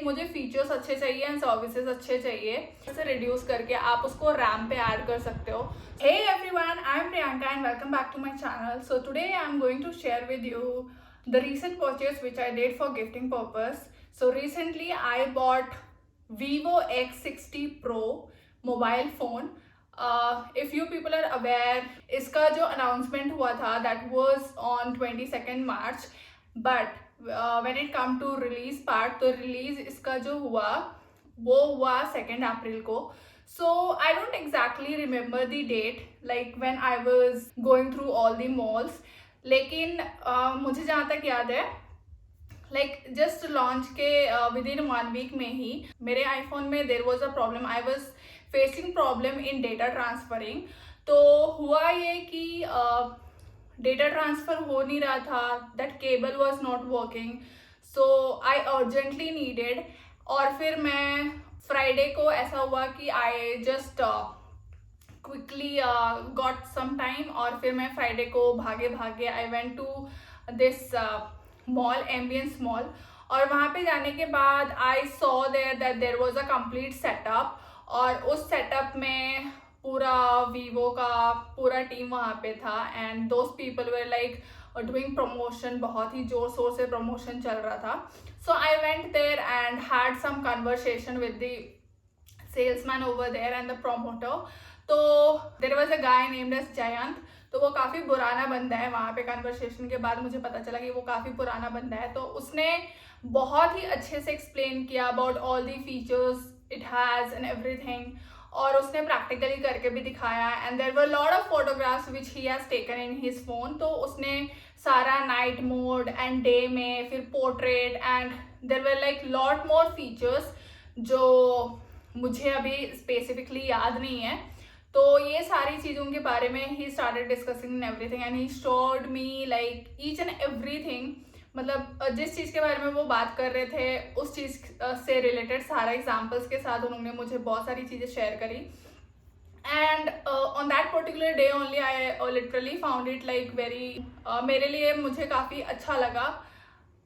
मुझे फीचर्स अच्छे चाहिए एंड सर्विसेज अच्छे चाहिए, इसे रिड्यूस करके आप उसको रैम पे ऐड कर सकते हो। Hey everyone, I am Priyanka and welcome back to my channel. So today I am going to share with you the recent purchase which I did for gifting purpose. So recently I bought Vivo X60 Pro mobile phone. If you people are aware, इसका जो announcement हुआ था that was on 22nd March, but when it come to release part, तो release इसका जो हुआ वो हुआ 2nd April को. So I don't exactly remember the date, like when I was going through all the malls. लेकिन मुझे जहाँ तक याद है, लाइक जस्ट लॉन्च के विद इन 1 वीक में ही मेरे आईफोन में there was a problem. I was facing problem in data transferring. तो हुआ ये कि डेटा ट्रांसफ़र हो नहीं रहा था, that cable was not working, so I urgently needed. और फिर मैं फ्राइडे को ऐसा हुआ कि I just quickly got some time, और फिर मैं फ्राइडे को भागे भागे I went to this mall, Ambience mall. और वहाँ पे जाने के बाद I saw that there was a complete setup, और उस सेटअप में पूरा वीवो का पूरा टीम वहाँ पे था and those people were like doing promotion. बहुत ही जोर शोर से प्रमोशन चल रहा था. So I went there and had some conversation with the salesman over there and the promoter. तो there was a guy named as Jayant. तो वो काफ़ी पुराना बंदा है. वहाँ पे कन्वर्सेशन के बाद मुझे पता चला कि वो काफ़ी पुराना बंदा है. तो उसने बहुत ही अच्छे से एक्सप्लेन किया about all the features it has and everything, और उसने प्रैक्टिकली करके भी दिखाया. And there were lot of photographs which he has taken in his phone. तो उसने सारा नाइट मोड एंड डे में, फिर portrait, and there were like lot more features जो मुझे अभी स्पेसिफिकली याद नहीं है. तो ये सारी चीज़ों के बारे में he started discussing and everything, and he showed me like each and everything. मतलब जिस चीज़ के बारे में वो बात कर रहे थे उस चीज़ से रिलेटेड सारा एग्जाम्पल्स के साथ उन्होंने मुझे बहुत सारी चीज़ें शेयर करी. And on that particular day only I literally found it like very, मेरे लिए मुझे काफ़ी अच्छा लगा.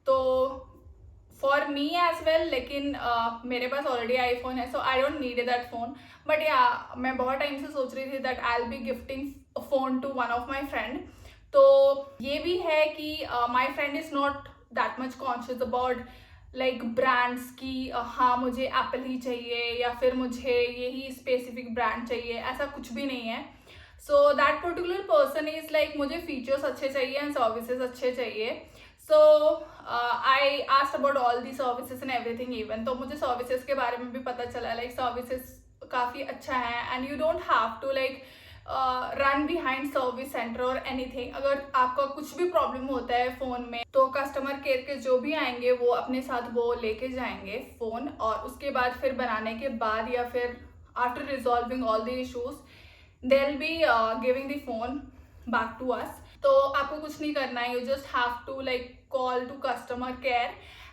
तो फॉर मी एज वेल, लेकिन मेरे पास ऑलरेडी आईफोन है, so I don't need that phone. But yeah मैं बहुत टाइम से सोच रही थी that I will be gifting phone to one of my friend. तो ये भी है कि my friend is not that much conscious about like brands की, हाँ मुझे एप्पल ही चाहिए या फिर मुझे यही स्पेसिफिक ब्रांड चाहिए, ऐसा कुछ भी नहीं है. So that particular person is like मुझे फीचर्स अच्छे चाहिए एंड सर्विसेज अच्छे चाहिए. So I asked about all the services and everything even. तो मुझे सर्विसेज के बारे में भी पता चला, लाइक सर्विसेज काफ़ी अच्छा है and you don't have to like run behind service centre और एनीथिंग. अगर आपका कुछ भी प्रॉब्लम होता है फ़ोन में तो कस्टमर केयर के जो भी आएंगे वो अपने साथ वो लेके जाएंगे फ़ोन, और उसके बाद फिर बनाने के बाद या फिर after resolving all the issues they will be giving the phone back to us. तो आपको कुछ नहीं करना है, you just have to like call to customer care,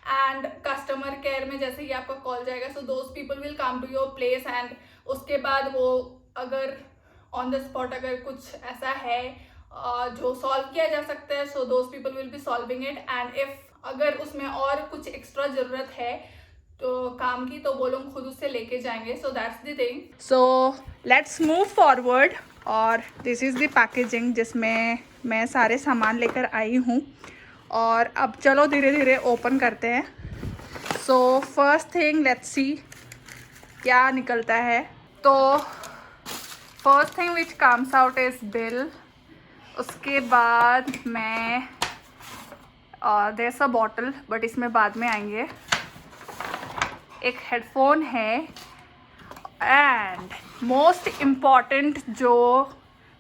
and customer care में जैसे ही आपका कॉल जाएगा so those people will come to your place, and उसके बाद वो अगर ऑन द स्पॉट अगर कुछ ऐसा है जो सॉल्व किया जा सकता है, सो those people will be solving it. And if अगर उसमें और कुछ एक्स्ट्रा ज़रूरत है तो काम की, तो वो लोग खुद उससे लेके जाएंगे. So that's the thing. So let's move forward. और दिस इज़ द पैकेजिंग जिसमें मैं सारे सामान लेकर आई हूँ, और अब चलो धीरे धीरे ओपन करते हैं. So first thing let's see क्या निकलता है. तो first thing which comes out is bill. उसके बाद मैं देयर अ बॉटल, बट इसमें बाद में आएंगे. एक हेडफोन है, एंड मोस्ट इम्पॉर्टेंट जो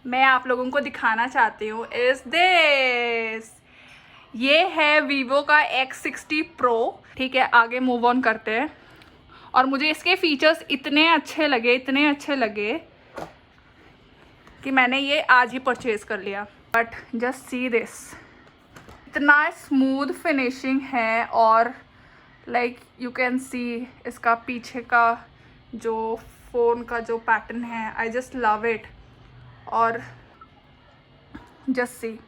मैं आप लोगों को दिखाना चाहती हूँ इज़ दिस. ये है वीवो का X60 Pro. ठीक है, आगे मूव ऑन करते हैं. और मुझे इसके फीचर्स इतने अच्छे लगे कि मैंने ये आज ही परचेज़ कर लिया. बट जस्ट सी दिस, इतना स्मूथ फिनिशिंग है, और लाइक यू कैन सी इसका पीछे का जो फ़ोन का जो पैटर्न है, आई जस्ट लव इट. और जस्ट सी,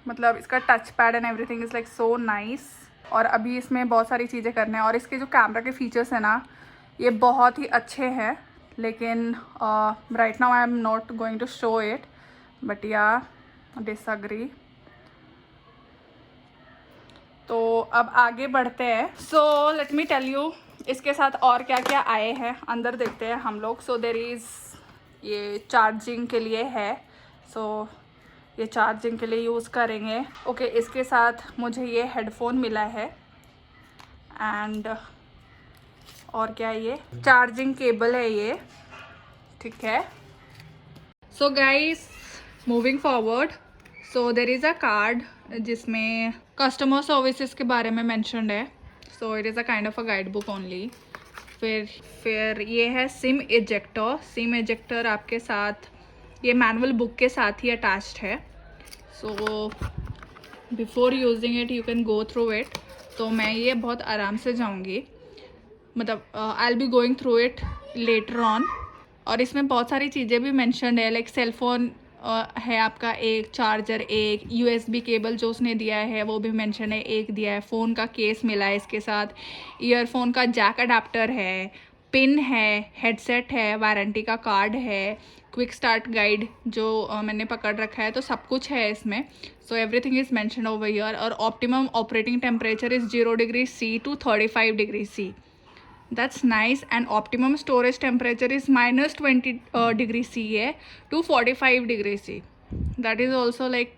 मतलब इसका touch pad and everything is like so nice. और अभी इसमें बहुत सारी चीज़ें करने हैं। और इसके जो कैमरा के फीचर्स हैं ना, ये बहुत ही अच्छे हैं, लेकिन right now I am not going to show it, but yeah disagree. तो अब आगे बढ़ते हैं। So let me tell you इसके साथ और क्या क्या आए हैं, अंदर देखते हैं हम लोग। सो देयर इज़, ये चार्जिंग के लिए है, सो ये चार्जिंग के लिए यूज़ करेंगे। ओके, इसके साथ मुझे ये हेडफोन मिला है, एंड और क्या है, ये चार्जिंग केबल है ये, ठीक है। So guys, moving forward, so there is a card जिसमें कस्टमर सर्विसेज के बारे में मैंशनड है। So it is a kind of a guide book only. फिर ये है सिम इजेक्टर। सिम इजेक्टर आपके साथ, ये मैनुअल बुक के साथ ही अटैच्ड है। So before using it you can go through it. तो मैं ये बहुत आराम से जाऊँगी, मतलब आई will be going through it later on. और इसमें बहुत सारी चीज़ें भी मेंशन्ड है, लाइक सेलफोन है आपका एक, चार्जर एक, यूएसबी केबल जो उसने दिया है वो भी मेंशन है, एक दिया है, फ़ोन का केस मिला है इसके साथ, ईयरफोन का जैक अडाप्टर है, पिन है, हेडसेट है, वारंटी का कार्ड है, क्विक स्टार्ट गाइड जो मैंने पकड़ रखा है, तो सब कुछ है इसमें। So everything is mention over here. और optimum operating temperature is 0 degree C to 35 degree C. That's nice. And optimum storage temperature is -20 degree C है to 45 degree C. That is also like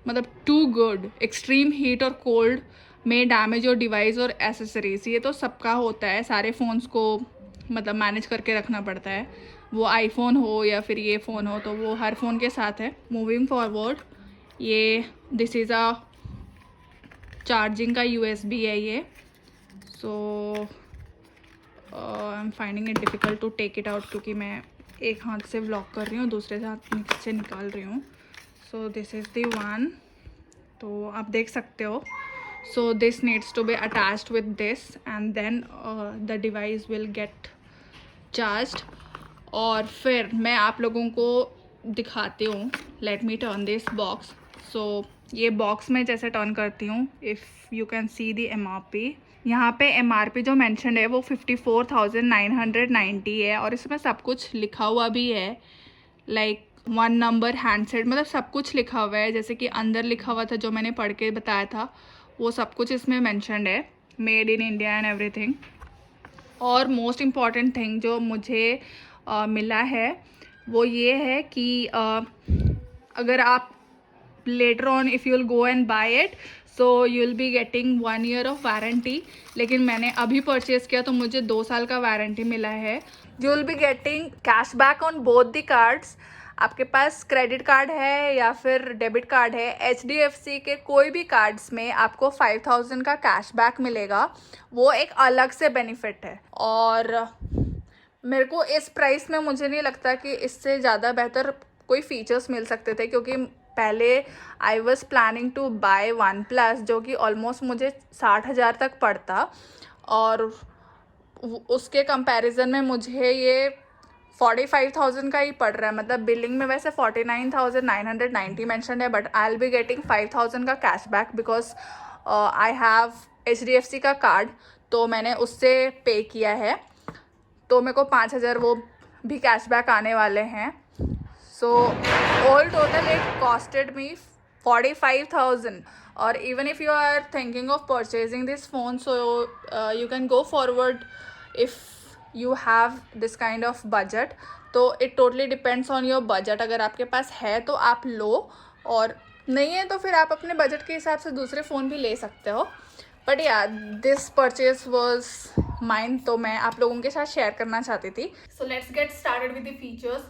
मतलब too good. Extreme heat और cold में damage और device और accessories, ये तो सबका होता है, सारे फ़ोन्स को मतलब मैनेज करके रखना पड़ता है, वो आईफोन हो या फिर ये फ़ोन हो, तो वो हर फ़ोन के साथ है। मूविंग फॉरवर्ड, ये दिस इज़ अ चार्जिंग का USB है ये। So I am finding it difficult to take it out, क्योंकि मैं एक हाथ से व्लॉग कर रही हूँ, दूसरे हाथ से निकाल रही हूँ। So this is the one, तो आप देख सकते हो। So this needs to be attached with this and then the device will get charged. और फिर मैं आप लोगों को दिखाती हूँ। Let me turn this box. So ये बॉक्स में जैसे टर्न करती हूँ, if you can see the MRP, यहाँ पे MRP जो मेंशन है वो 54,990 है, और इसमें सब कुछ लिखा हुआ भी है, लाइक 1 नंबर हैंडसेट, मतलब सब कुछ लिखा हुआ है, जैसे कि अंदर लिखा हुआ था जो मैंने पढ़ के बताया था, वो सब कुछ इसमें मेंशन्ड है, made in India and everything. और मोस्ट इम्पॉर्टेंट थिंग जो मुझे मिला है वो ये है कि अगर आप later on if you'll go and buy it, so you'll be getting 1 year of warranty, लेकिन मैंने अभी परचेज़ किया तो मुझे 2 साल का वारंटी मिला है। you'll be getting cashback on both the cards। आपके पास क्रेडिट कार्ड है या फिर डेबिट कार्ड है, HDFC के कोई भी कार्ड्स में आपको 5,000 का कैशबैक मिलेगा, वो एक अलग से बेनिफिट है। और मेरे को इस प्राइस में मुझे नहीं लगता कि इससे ज़्यादा बेहतर कोई फीचर्स मिल सकते थे, क्योंकि पहले I was planning to buy OnePlus जो कि ऑलमोस्ट मुझे 60,000 तक पड़ता, और उसके कंपैरिजन में मुझे ये 45,000 का ही पड़ रहा है। मतलब बिलिंग में वैसे 49,990 मेंशन है, but I will be getting 5,000 का cashback because I have HDFC का कार्ड, तो मैंने उससे पे किया है, तो मेरे को 5,000 वो भी कैशबैक आने वाले हैं। So all total it costed me 45,000। और even if you are thinking of purchasing this phone, so you can go forward if you have this kind of budget. तो it totally depends on your budget. अगर आपके पास है तो आप लो, और नहीं है तो फिर आप अपने बजट के हिसाब से दूसरे फ़ोन भी ले सकते हो। बट या दिस परचेज वॉज माइन, तो मैं आप लोगों के साथ शेयर करना चाहती थी। So let's get started with the features.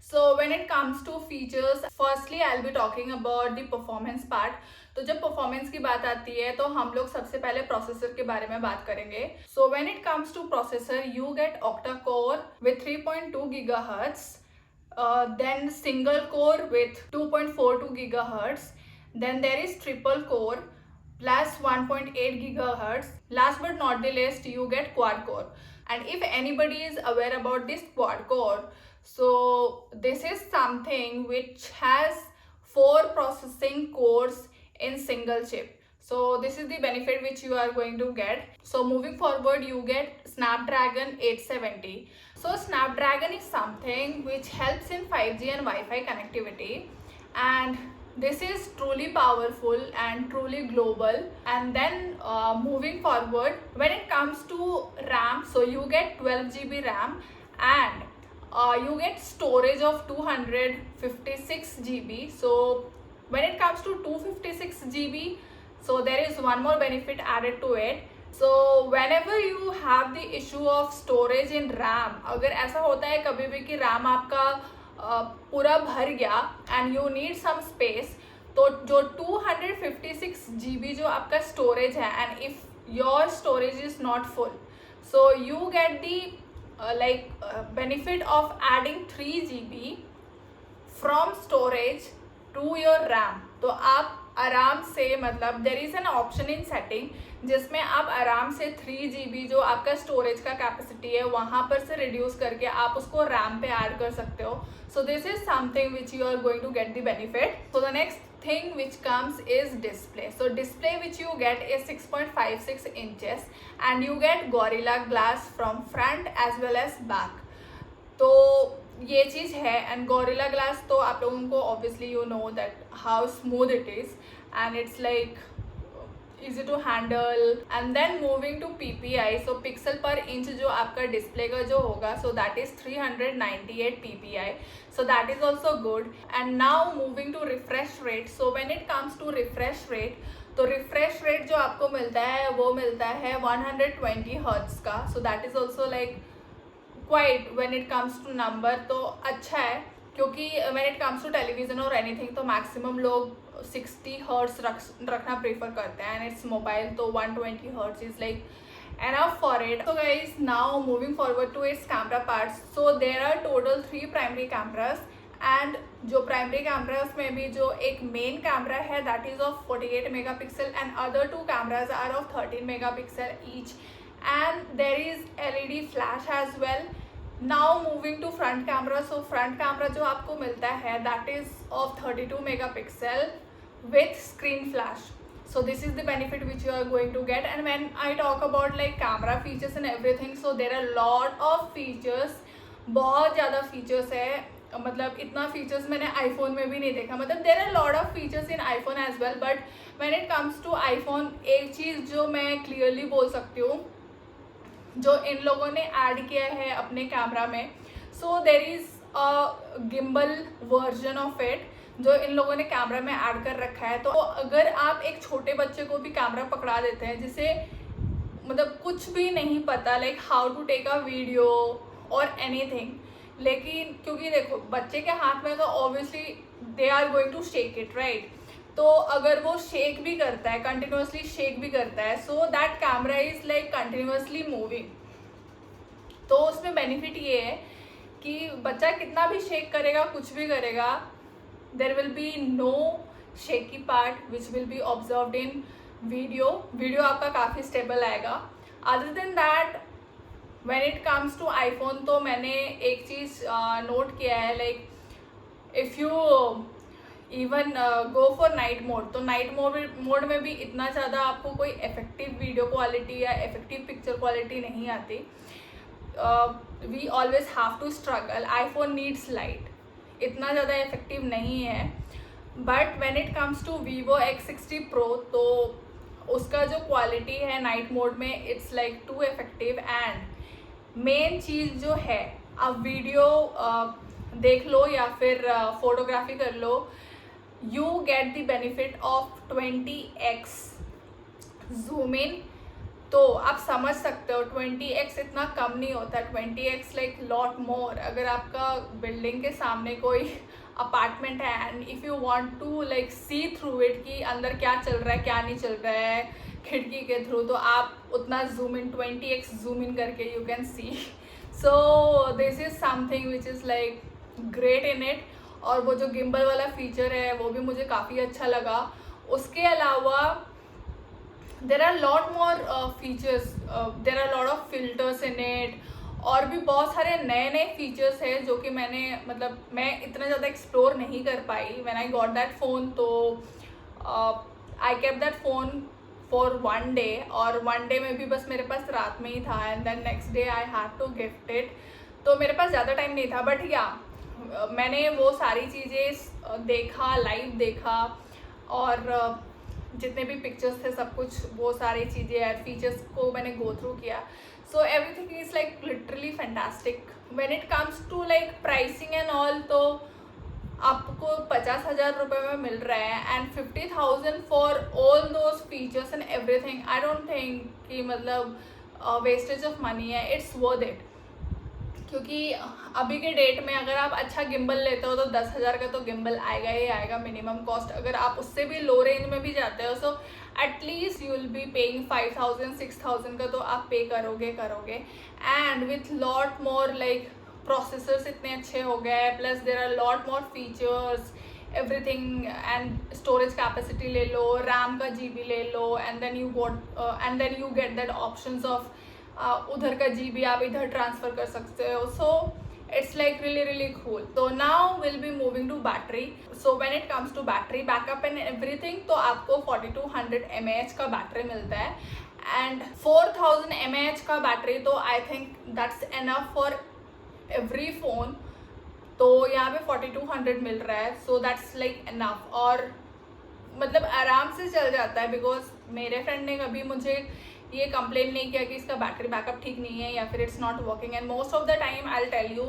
So when it comes to features, firstly I'll be talking about the performance part. तो जब परफॉर्मेंस की बात आती है तो हम लोग सबसे पहले प्रोसेसर के बारे में बात करेंगे। So when it comes to processor, you get octa core with 3.2 GHz, then single core with 2.42 GHz, then there is triple core plus 1.8 GHz. Last but not the least, you get quad core. And if anybody is aware about this quad core, so this is something which has 4 processing cores in single chip. So this is the benefit which you are going to get. So moving forward, you get Snapdragon 870. So Snapdragon is something which helps in 5G and Wi-Fi connectivity, and this is truly powerful and truly global. And then moving forward, when it comes to RAM, so you get 12 GB RAM, and you get storage of 256 GB. So when it comes to 256 GB, so there is one more benefit added to it. So whenever you have the issue of storage in RAM, अगर ऐसा होता है कभी भी कि RAM आपका पूरा भर गया and you need some space, तो जो 256 GB जो आपका storage है, and if your storage is not full, so you get the benefit of adding 3 GB from storage to your RAM. तो आप आराम से, मतलब there is an option in setting जिसमें आप आराम से 3 GB जो आपका स्टोरेज का कैपेसिटी है वहाँ पर से रिड्यूस करके आप उसको रैम पे ऐड कर सकते हो. So this is something which you are going to get the benefit. So the next thing which comes is display. So display which you get is 6.56 inches, and you get Gorilla Glass from front as well as back. तो ये चीज़ है. And gorilla glass तो आप लोगों को obviously you know that how smooth it is, and it's like easy to handle. And then moving to PPI, so pixel पर inch जो आपका डिस्प्ले का जो होगा, so that is 398 PPI, so that is also good. And now moving to refresh rate. So when it comes to refresh rate, तो refresh rate जो आपको मिलता है वो मिलता है 120 हर्ट्ज का. So that is also like quite when it comes to number, तो अच्छा है, क्योंकि when it comes to television और एनीथिंग तो मैक्सिमम लोग 60 हर्ट्ज रखना प्रेफर करते हैं, एंड इट्स मोबाइल तो 120 hertz is like enough for it. So guys, now moving forward to its camera parts. So there are total 3 primary cameras, and जो primary camera है उसमें भी जो एक मेन कैमरा है that is of 48 megapixel, and other 2 cameras are of 13 megapixel each, and there is LED flash as well. Now moving to front camera. So front camera जो आपको मिलता है that is of 32 megapixel with screen flash. So this is the benefit which you are going to get. And when I talk about like camera features and everything, so there are lot of features, बहुत ज़्यादा features है, मतलब इतना features मैंने iPhone में भी नहीं देखा. मतलब there are lot of features in iPhone as well, but when it comes to iPhone, एक चीज़ जो मैं clearly बोल सकती हूँ जो इन लोगों ने ऐड किया है अपने कैमरा में, so there is a gimbal version of it जो इन लोगों ने कैमरा में ऐड कर रखा है. तो अगर आप एक छोटे बच्चे को भी कैमरा पकड़ा देते हैं जिसे मतलब कुछ भी नहीं पता like how to take a video और एनीथिंग, लेकिन क्योंकि देखो बच्चे के हाथ में तो obviously they are going to shake it right, तो अगर वो शेक भी करता है, कंटिन्यूसली शेक भी करता है, so that camera is like continuously moving. तो उसमें बेनिफिट ये है कि बच्चा कितना भी शेक करेगा, कुछ भी करेगा, there will be no shaky part which will be observed in video आपका काफ़ी स्टेबल आएगा. other than that when it comes to iPhone, तो मैंने एक चीज़ नोट किया है like if you even go for night mode, तो नाइट मोड में भी इतना ज़्यादा आपको कोई इफेक्टिव वीडियो क्वालिटी या इफेक्टिव पिक्चर क्वालिटी नहीं आती. we always have to struggle. iPhone needs light, इतना ज़्यादा इफेक्टिव नहीं है. But when it comes to Vivo X60 Pro, तो उसका जो क्वालिटी है नाइट मोड में it's like too effective. And main चीज़ जो है, आप वीडियो देख लो या फिर फोटोग्राफी कर लो, you get the benefit of 20x zoom in. तो आप समझ सकते हो 20x इतना कम नहीं होता, 20x लाइक लॉट मोर. अगर आपका बिल्डिंग के सामने कोई अपार्टमेंट है and if you want to like see through it कि अंदर क्या चल रहा है क्या नहीं चल रहा है खिड़की के थ्रू, तो आप उतना जूम इन 20x जूम इन करके you can C. So this is something which is like great in it. और वो जो गिम्बल वाला फीचर है वो भी मुझे काफ़ी अच्छा लगा. उसके अलावा there are lot more features, there are lot of filters in it, और भी बहुत सारे नए नए फीचर्स हैं जो कि मैंने मतलब मैं इतना ज़्यादा एक्सप्लोर नहीं कर पाई when I got that phone. तो I kept that phone for 1 day, और 1 डे में भी बस मेरे पास रात में ही था, and then next day I had to gift it. तो मेरे पास ज़्यादा टाइम नहीं था, बट या मैंने वो सारी चीज़ें देखा, लाइव देखा, और जितने भी पिक्चर्स थे सब कुछ, वो सारी चीज़ें फीचर्स को मैंने गो थ्रू किया. So everything is like literally fantastic. When it comes to like pricing and all, तो आपको 50,000 रुपये में मिल रहा है, एंड 50,000 for all those features and everything. I don't think कि मतलब वेस्टेज ऑफ मनी है. इट्स वर्थ इट, क्योंकि अभी के डेट में अगर आप अच्छा गिम्बल लेते हो तो 10,000 का तो गिम्बल आएगा ही आएगा मिनिमम कॉस्ट. अगर आप उससे भी लो रेंज में भी जाते हो, so at least you will be paying 5,000 6,000 का तो आप पे करोगे. And with lot more like processors इतने अच्छे हो गए, plus there are lot more features, everything. And storage capacity ले लो, रैम का GB ले लो, and then you get that options of उधर का GB आप इधर ट्रांसफ़र कर सकते हो. सो it's like really cool. So now we'll be moving to battery. So when it comes to battery backup and everything, तो आपको 4200 mAh का बैटरी मिलता है, and 4000 mAh का बैटरी तो I think that's enough for every phone. तो यहाँ पे 4200 मिल रहा है, so that's like enough. और मतलब आराम से चल जाता है, बिकॉज मेरे फ्रेंड ने कभी मुझे ये कंप्लेन नहीं किया कि इसका बैटरी बैकअप ठीक नहीं है या फिर it's not working. And most of the time I will tell you,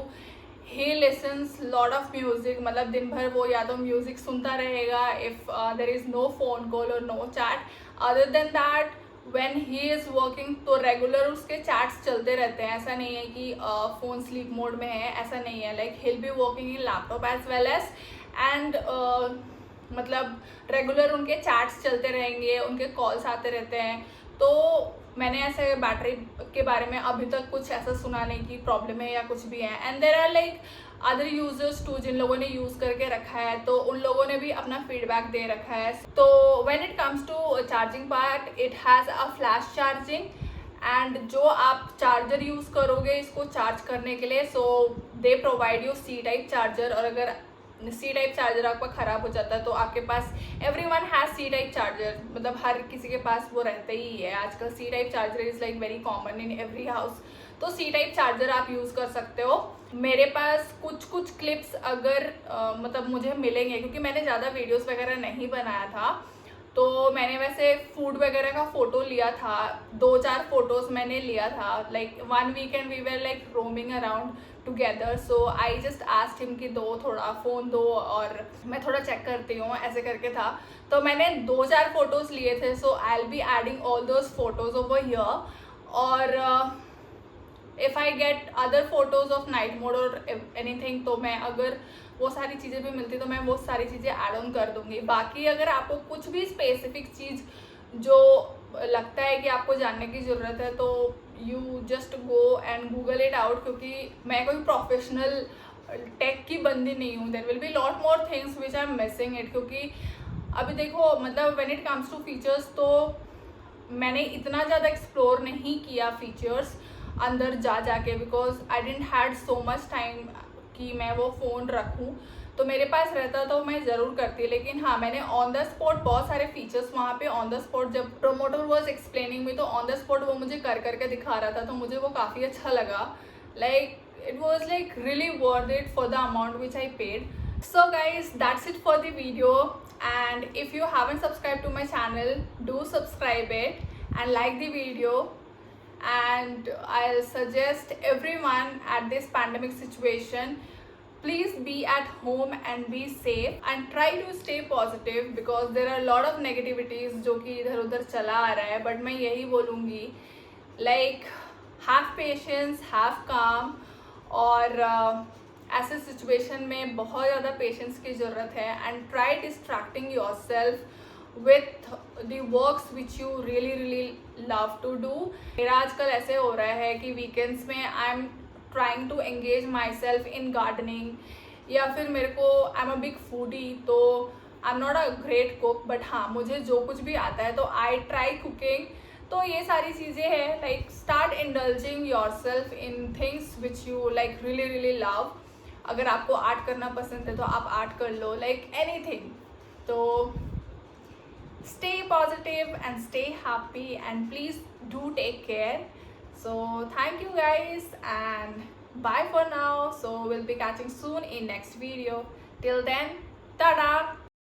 he listens lot of music. मतलब दिन भर वो या तो म्यूजिक सुनता रहेगा if there is no phone call और no chat. Other than that when he is working तो रेगुलर उसके चैट्स चलते रहते हैं. ऐसा नहीं है कि फ़ोन स्लीप मोड में है, ऐसा नहीं है. Like he will be working in laptop as well as, and मतलब रेगुलर उनके चैट्स चलते रहेंगे, उनके कॉल्स आते रहते हैं. तो मैंने ऐसे बैटरी के बारे में अभी तक कुछ ऐसा सुना नहीं कि प्रॉब्लम है या कुछ भी है. And there are like other users too, जिन लोगों ने यूज़ करके रखा है, तो उन लोगों ने भी अपना फीडबैक दे रखा है. तो when it comes to charging part, it has a flash charging, and जो आप चार्जर यूज़ करोगे इसको चार्ज करने के लिए, so they provide you C type charger. और अगर C टाइप चार्जर आपका ख़राब हो जाता है तो आपके पास everyone has C type charger, मतलब हर किसी के पास वो रहता ही है आजकल. C type charger is like very common in every house. तो C टाइप चार्जर आप यूज़ कर सकते हो. मेरे पास कुछ क्लिप्स अगर मतलब मुझे मिलेंगे, क्योंकि मैंने ज़्यादा वीडियोस वगैरह नहीं बनाया था, तो मैंने वैसे फूड वगैरह का फ़ोटो लिया था, 2-4 फोटोज़ मैंने लिया था. Like 1 weekend we were like roaming around together, so I just asked him कि दो थोड़ा फ़ोन दो और मैं थोड़ा चेक करती हूँ, ऐसे करके था. तो मैंने 2-4 फोटोज़ लिए थे. So I will be adding all those photos over here. और if I get other photos of night mode और एनीथिंग, तो मैं अगर वो सारी चीज़ें भी मिलती तो मैं वो सारी चीज़ें ऐड ऑन कर दूँगी. बाकी अगर आपको कुछ भी स्पेसिफिक चीज़ जो लगता है कि आपको जानने की ज़रूरत है, तो you just go and Google it out, क्योंकि मैं कोई प्रोफेशनल टेक की बंदी नहीं हूँ. There will be lot more things which I am missing it. क्योंकि अभी देखो, मतलब when it comes to features, तो मैंने इतना ज़्यादा एक्सप्लोर नहीं किया फीचर्स अंदर जाके, because I didn't had so much time कि मैं वो फ़ोन रखूँ. तो मेरे पास रहता तो मैं ज़रूर करती. लेकिन हाँ, मैंने ऑन द स्पॉट बहुत सारे फीचर्स वहाँ पे ऑन द स्पॉट, जब प्रोमोटर वाज एक्सप्लेनिंग मी, तो ऑन द स्पॉट वो मुझे करके दिखा रहा था, तो मुझे वो काफ़ी अच्छा लगा. Like it was like really worth it for the amount which I paid. So guys, that's it for the video, and if you haven't subscribed to my channel, do subscribe it and like the video. And I'll suggest everyone at this pandemic situation, please be at home and be safe and try to stay positive, because there are a lot of negativities जो कि इधर उधर चला आ रहा है. But मैं यही बोलूँगी, like have patience, have calm, और ऐसे सिचुएशन में बहुत ज़्यादा पेशेंस की ज़रूरत है. And try distracting yourself with the works which you really love to do. मेरा आजकल ऐसे हो रहा है कि वीकेंड्स में I am trying to engage myself in gardening, या फिर मेरे को I am a big foodie, तो I am not a great cook, but हाँ मुझे जो कुछ भी आता है तो आई ट्राई कुकिंग. तो ये सारी चीज़ें हैं. Like start indulging your self in things which you like really love. अगर आपको आर्ट करना पसंद है तो आप आर्ट कर लो, लाइक एनीथिंग. तो stay positive and stay happy, and please do take care. So thank you guys, and bye for now. So we'll be catching soon in next video. Till then, tada.